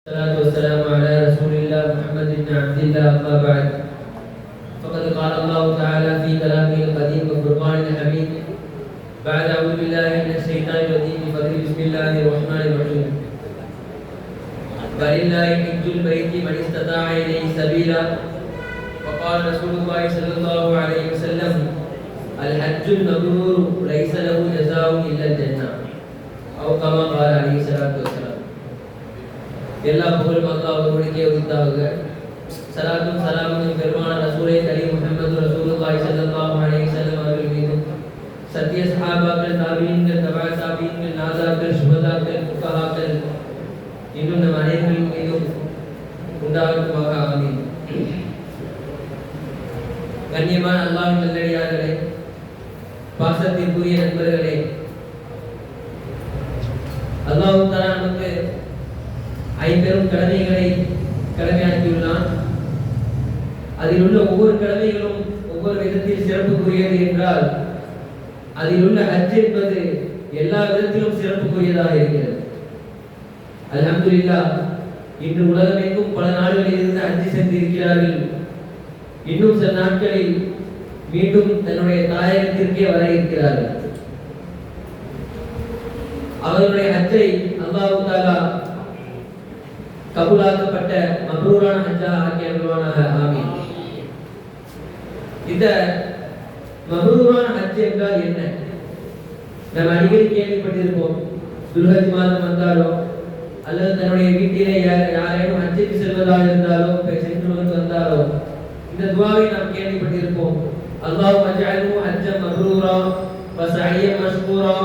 الصلاة والسلام على رسول الله محمد بن عبد الله أما بعد فقد قال الله تعالى في كلامه القديم وفرقانه الحميد بعد أعوذ بالله من الشيطان الرجيم بفضل بسم الله الرحمن الرحيم ولله حج البيت من استطاع إليه سبيلا وقال رسول الله صلى الله عليه وسلم الحج المبرور ليس له جزاء إلا الجنة أو كما قال عليه الصلاة والسلام. எல்லா புகழும் அல்லாஹ் ஒருவனுக்கே உரித்தாகுக. ஸலாத்தும் ஸலாமும் பெருமான ரசூலே கரீம் முஹம்மது ரசூலுல்லாஹி ஸல்லல்லாஹு அலைஹி வஸல்லம் அவர்கள் மீதும் சத்திய சஹாபாக்கள் தாபீன்கள் தபா தாபீன்கள் நாதாக்கள் சுஹதாக்கள் ஃபுகஹாக்கள் இன்னும் நம் அனைவரின் மீதும் உண்டாகட்டுமாக ஆமீன். கண்ணியமான அல்லாஹ்வின் நல்லடியார்களே, பாசத்திற்குரிய நண்பர்களே, அல்லாஹ் தஆலா நமக்கு ஐம்பெரும் கடமைகளை கடமையாக்கியுள்ளான். அதில் உள்ள ஒவ்வொரு கடமைகளும் ஒவ்வொரு விதத்தில் சிறப்புக்குரியது என்றால் அதில் உள்ள ஹஜ் என்பது எல்லா விதத்திலும் சிறப்புக்குரியதாக இருக்கிறது. அல்ஹம்துலில்லாஹ், இன்று உலகமெங்கும் பல நாடுகளில் இருந்து ஹஜ் சென்றிருக்கிறார்கள். இன்னும் சில நாட்களில் மீண்டும் தன்னுடைய தாயகத்திற்கே வர இருக்கிறார்கள். அவர்களுடைய ஹஜ்ஜை அல்லாஹ் தஆலா கபூலாக்கப்பட்ட மப்ரூரான ஹஜ்ஜாக ஆக்கி அருள்வானாக. ஆமீன். இந்த மப்ரூரான ஹஜ் என்றால் என்ன? நாம் அடிக்கடி கேள்விப்பட்டிருப்போம். துல்ஹஜ் மாதம் வந்தாலோ அல்லது தன்னுடைய வீட்டிலே யாரேனும் ஹஜ்ஜுக்கு செல்வதாக இருந்தாலோ சென்று வந்தாலோ இந்த துஆவை நாம் கேள்விப்பட்டிருப்போம். அல்லாஹும்ம அஜ்அல்ஹு ஹஜ்ஜன் மப்ரூரா வ ஸஅய்யன் மஷ்கூரா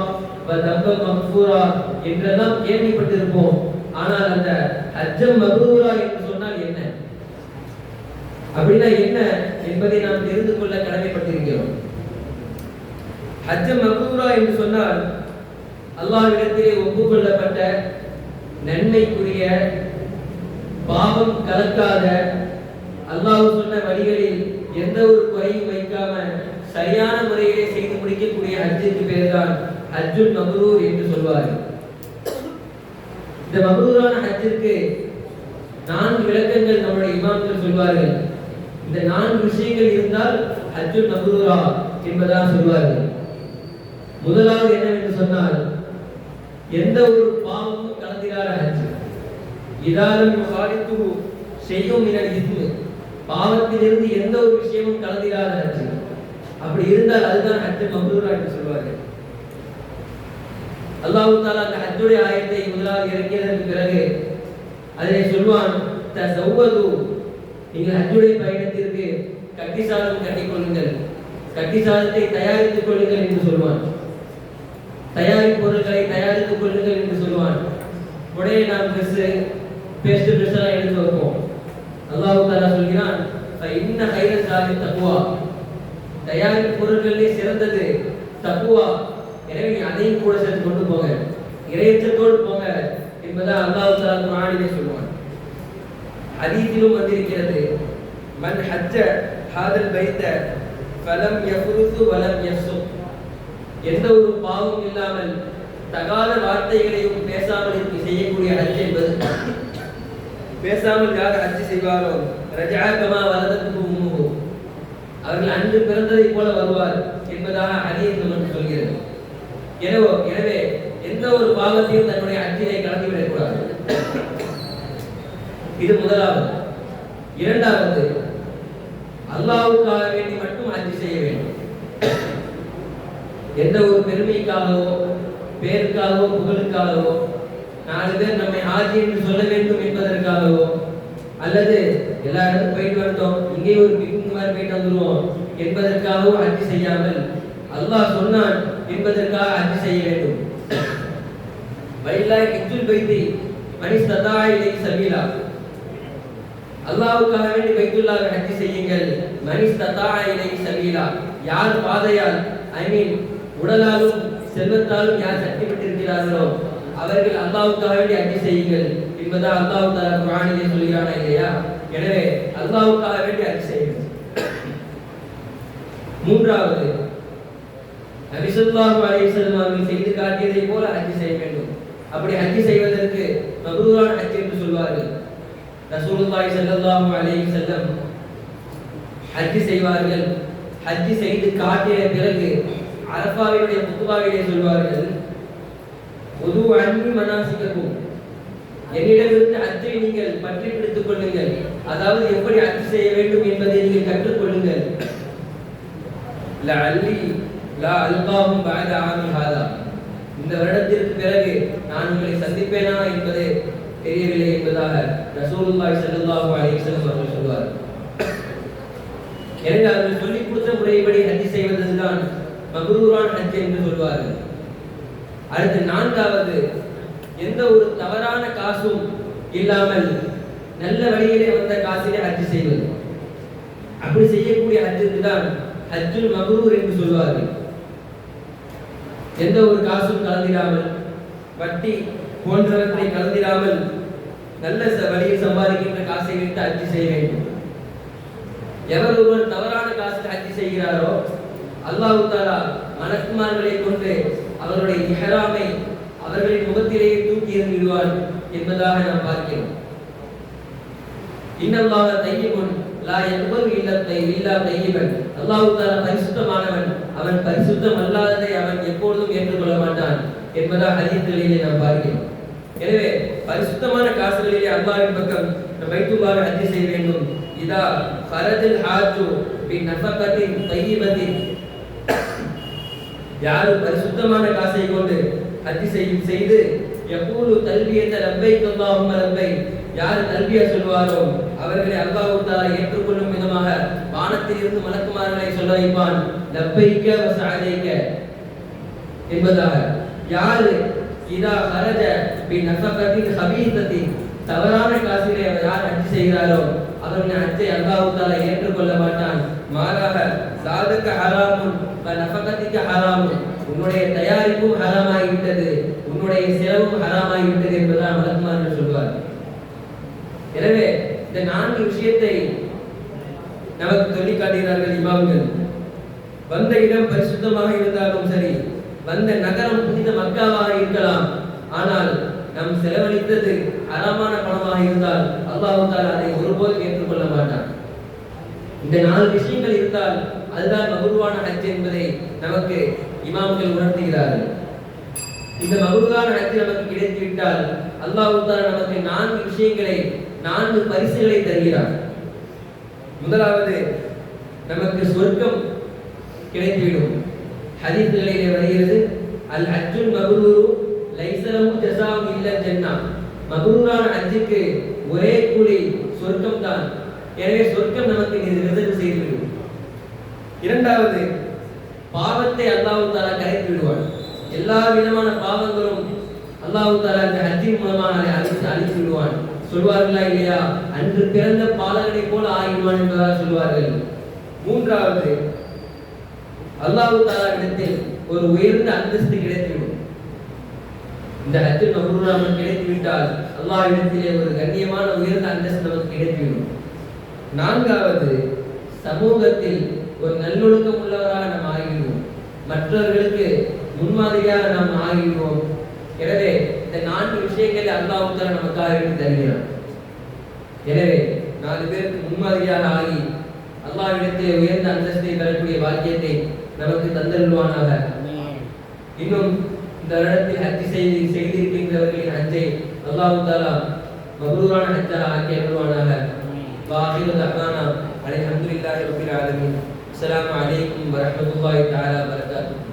வ தம்பன் மக்ஃபூரா என்றெல்லாம் கேள்விப்பட்டிருப்போம். ஆனால் அந்த ஹஜ்ஜம் மப்ரூரா என்று சொன்னால் என்ன, அப்படின்னா என்ன என்பதை நாம் தெரிந்து கொள்ள கடமைப்பட்டிருக்கிறோம். ஹஜ்ஜம் மப்ரூரா என்று சொன்னால் அல்லாஹ்விடத்திலே ஒப்புக்கொள்ளப்பட்ட நன்மைக்குரிய பாவம் கலக்காத அல்லாஹ் சொன்ன வழிகளில் எந்த ஒரு குறையும் வைக்காம சரியான முறையிலே செய்து முடிக்கக்கூடிய ஹஜ்ஜுக்கு பேர்தான் ஹஜ்ஜுல் மப்ரூர் என்று சொல்வார்கள். இந்த மப்ரூரான ஹஜ்ஜிற்கு 4 விளக்கங்கள் நம்முடைய இமாம்கள் சொல்வார்கள். இந்த 4 விஷயங்கள் இருந்தால் ஹஜ்ஜுல் மப்ரூரா என்பதாக சொல்வார்கள். முதலாவது என்னவென்று சொன்னால், எந்த ஒரு பாவமும் கலந்திராத ஹஜ். இதாலும் யுகாலித்து ஷைஉம் மினல் இஸ்மி, பாவத்திலிருந்து எந்த ஒரு விஷயமும் கலந்திராத ஹஜ். அப்படி இருந்தால் அதுதான் ஹஜ்ஜுல் மப்ரூரா என்று சொல்வார்கள். அல்லாஹ் தஆலா அந்த ஹஜ்ஜுடைய ஆயத்தை முதலாவது இறக்கியதற்கு பிறகு அதிலே சொல்வான், தஸவ்வது, நீங்கள் ஹஜ்ஜுடைய பயணத்திற்கு கட்டிசாதம் கட்டிக்கொள்ளுங்கள், கட்டிசாதத்தை தயாரித்துக் கொள்ளுங்கள் என்று சொல்வான். தயாரிப்பு பொருட்களை தயாரித்துக் கொள்ளுங்கள் என்று சொல்வான். உடனே நாம் பேஸ்ட் எல்லாம் எடுத்து வைப்போம். அல்லாஹ் தஆலா சொல்கிறான், இன்ன கைர ஸாலி தக்வா, தயாரிப்பு பொருட்களிலே சிறந்தது தக்வா. எனவே நீ அதையும் கூட சேர்த்து கொண்டு போங்க, இறையச்சத்தோடு போங்க என்பதை அல்லாஹ் தஆலா குர்ஆனிலே சொல்வான். ஹதீஸிலும் வந்திருக்கிறது, மன் ஹஜ்ஜ ஹாதல் பைத்த ஃபலம் யஃபுருது வலம் யஃசுக், எந்த ஒரு பாவமும் இல்லாமல் தகாத வார்த்தைகளையும் பேசாமல் செய்யக்கூடிய ஹஜ் என்பது, பேசாமல் யார் ஹஜ் செய்வாரோ ரஜா கமா வலதத்து உம்முஹு, அவர்கள் அன்று பிறந்ததை போல வருவார் என்பதாக ஹதீஸ் நமக்கு சொல்கிறது. எனவே எந்த ஒரு பாவத்தையும் தன்னுடைய ஹஜ்ஜிலே கலந்துவிடக் கூடாது. இது முதலாவது. இரண்டாவது, அல்லாஹ்வுக்காக வேண்டி மட்டும் ஹஜ் செய்ய வேண்டும். எந்த ஒரு பெருமைக்காகவோ பேருக்காகவோ புகழுக்காகவோ 4 பேர் நம்மை ஹாஜி என்று சொல்ல வேண்டும் என்பதற்காகவோ அல்லது எல்லா இடத்துக்கும் போயிட்டு வந்துட்டோம் இங்கே ஒரு பிக்னிக் மாதிரி போயிட்டு வந்துருவோம் என்பதற்காகவோ ஹஜ் செய்யாமல் அல்லாஹ் சொன்னான் என்பதற்காக ஹஜ் செய்ய வேண்டும். வலில்லாஹி ஹஜ்ஜுல் பைத்தி மன் இஸ்ததா இலைஹி சபீலா, அல்லாஹ்வுக்காக வேண்டி பைத்துல்லாஹ்வை ஹஜ் செய்யுங்கள். மன் இஸ்ததா இலைஹி சபீலா, யார் பாதையால் உடலாலும் செல்வத்தாலும் யார் சக்திப்பட்டிருக்கிறார்களோ அவர்கள் அல்லாஹ்வுக்காக வேண்டி ஹஜ் செய்யுங்கள் என்பதை அல்லாஹ் தஆலா குர்ஆனிலே சொல்கிறானா இல்லையா? எனவே அல்லாஹ்வுக்காக வேண்டி ஹஜ் செய்யுங்கள். மூன்றாவது, நபி ஸல்லல்லாஹு அலைஹி வஸல்லம் அவர்கள் செய்து காட்டியதை போல ஹஜ் செய்ய வேண்டும். அப்படி ஹஜ் செய்வதற்கு மப்ரூரான ஹஜ் என்று சொல்வார்கள். ரசூலுல்லாஹி ஸல்லல்லாஹு அலைஹி வஸல்லம் ஹஜ் செய்வார்கள். ஹஜ் செய்து காட்டிய பிறகு அரஃபாவினுடைய குத்பாவிலே சொல்வார்கள், உது அன்னி மனாசிகக்கும், என்னிடமிருந்து ஹஜ்ஜை நீங்கள் பற்றி பிடித்துக் கொள்ளுங்கள், அதாவது எப்படி ஹஜ் செய்ய வேண்டும் என்பதை நீங்கள் கற்றுக்கொள்ளுங்கள். லஅல்லி லா அல்காஹும் பஅத ஆமி ஹாதா, இந்த வருடத்திற்கு பிறகு நான் உங்களை சந்திப்பேனா என்பது தெரியவில்லை என்பதாக ரசூலுல்லாஹி ஸல்லல்லாஹு அலைஹி வஸல்லம் அவர்கள் சொல்வார். எனவே அவர்கள் சொல்லிக் கொடுத்த முறைப்படி ஹஜ் செய்வதுதான் மக்ரூரான் ஹஜ் என்று சொல்வார்கள். அடுத்து நான்காவது, எந்த ஒரு தவறான காசும் இல்லாமல் நல்ல வழியிலே வந்த காசிலே ஹஜ் செய்வது. அப்படி செய்யக்கூடிய ஹஜ்ஜுக்கு தான் ஹஜ்ஜுல் மக்ரூர் என்று சொல்வார்கள். எந்த ஒரு காசும் கலந்திடாமல், வட்டி போன்றவற்றை கலந்திடாமல் நல்ல வழியில் சம்பாதிக்கின்ற காசை வைத்து ஹஜ் செய்ய வேண்டும். எவர் ஒருவர் தவறான காசுக்கு ஹஜ் செய்கிறாரோ அல்லாஹ் தஆலா மலக்குமார்களை கொண்டு அவருடைய இஹ்ராமை அவர்களின் முகத்திலேயே தூக்கி எறிந்துவிடுவார் என்பதாக நாம் பார்க்கிறோம். இன்னல்லாஹ தய்யிபுன் லா யக்பலு இல்லா தய்யிபன், அல்லாஹ் தஆலா பரிசுத்தமானவன், அவன் பரிசுத்தம் அல்லாததை அவன் எப்பொழுதும் ஏற்றுக்கொள்ள மாட்டான் என்பதாக ஹதீஸ்களிலே நாம் பார்க்கிறோம். எனவே பரிசுத்தமான காசுகளிலே அல்லாஹ்வின் பக்கம் பைத்துல்லாஹ் ஹஜ் செய்ய வேண்டும். இதா ஃபரஜல் ஹாஜு பி நஃபகத்தின் தய்யிபத்தின், யார் பரிசுத்தமான காசை கொண்டு ஹஜ் செய்து யகூலு தல்பியத லப்பைக் அல்லாஹும்ம லப்பைக், யார் தல்பியா சொல்வாரோ அவர்களை அல்லாஹ் தஆலா ஏற்றுக்கொள்ளும் விதமாக வானத்தில் இருந்து மலக்குமார்களை சொல்ல வைப்பான், லப்பைக வ சஅதைக என்பதாக. யார் இதா ஹரஜ பி நஃபகத்தின் ஹபீஸத்தின், தவறான காசிலே யார் ஹஜ் செய்கிறாரோ அவருடைய ஹஜ்ஜை அல்லாஹ் தஆலா ஏற்றுக்கொள்ள மாட்டான். மாறாக சாதக ஹராமுன் வ நஃபகத்திக ஹராமுன், உன்னுடைய தயாரிப்பும் ஹராமாகிவிட்டது, உன்னுடைய செலவும் ஹராமாகிவிட்டது என்பதாக மலக்குமார்கள் சொல்வார். எனவே இந்த 4 விஷயத்தை நமக்கு சொல்லி காட்டுகிறார்கள் இமாம்கள். வந்த இடம் பரிசுத்தமாக இருந்தாலும் சரி, வந்த நகரம் புனித மக்காவாக இருக்கலாம், ஆனால் நாம் செலவழித்தது ஹராமான பணமாக இருந்தால் அல்லாஹ் தஆலா அதை ஒருபோதும் ஏற்றுக்கொள்ள மாட்டான். இந்த 4 விஷயங்கள் இருந்தால் அதுதான் மக்ரூரான ஹஜ் என்பதை நமக்கு இமாம்கள் உணர்த்துகிறார்கள். இந்த மக்ரூரான ஹஜ் நமக்கு கிடைத்துவிட்டால் அல்லாஹ் தஆலா நமக்கு 4 விஷயங்களை, 4 பரிசுகளை தருகிறார். முதலாவது, நமக்கு சொர்க்கம் கிடைத்துவிடும். ஹதீஸ்களிலே வருகிறது, அல் ஹஜ்ஜுல் மக்ரூரு லைஸ லஹு ஜஸாஉன் இல்லா ஜன்னah, மக்ரூரான ஹஜ்ஜுக்கு ஒரே கூலி சொர்க்கம் தான். எனவே சொர்க்கம் நமக்கு ரிசர்வ் செய்துவிடும். இரண்டாவது, பாவத்தை அல்லாஹ் தஆலா கரைத்து விடுவான். எல்லா விதமான பாவங்களும் அல்லாஹ் தஆலா இந்த ஹஜ்ஜின் மூலமாக அழித்து விடுவான். சொல்வார்களா இல்லையா, அன்று பிறந்த பாலகனை போல ஆகிடுவான் என்பதாக சொல்வார்கள். மூன்றாவது, அல்லாஹ் தஆலா இடத்தில் ஒரு உயர்ந்த அந்தஸ்து கிடைத்துவிடும். இந்த ஹஜ்ஜுல் மக்ரூர் நமக்கு கிடைத்துவிட்டால் அல்லாஹ் இடத்திலே ஒரு கண்ணியமான உயர்ந்த அந்தஸ்து நமக்கு கிடைத்துவிடும். நான்காவது, சமூகத்தில் ஒரு நல்லொழுக்கம் உள்ளவராக நாம் ஆகிடுவோம், மற்றவர்களுக்கு முன்மாதிரியாக நாம் ஆகிடுவோம். எனவே இந்த 4 விஷயங்களை அல்லாஹ் தஆலா நமக்காக வேண்டி தருகிறான். எனவே 4 பேருக்கு முன்மாதிரியாக ஆகி அல்லாஹ்விடத்திலே உயர்ந்த அந்தஸ்தை பெறக்கூடிய பாக்கியத்தை நமக்கு தந்தருள்வானாக. இன்னும் இந்த வருடத்தில் ஹஜ் செய்திருக்கின்றவர்களின் ஹஜ்ஜை அல்லாஹ் தஆலா மக்ரூரான ஹஜ்ஜாக ஆக்கி அருள்வானாக. வாஹிரு தஅவானா அல்ஹம்துலில்லாஹி ரப்பில் ஆலமீன். அஸ்ஸலாமு அலைக்கும் வரஹ்மத்துல்லாஹி தஆலா வபரகாத்துஹு.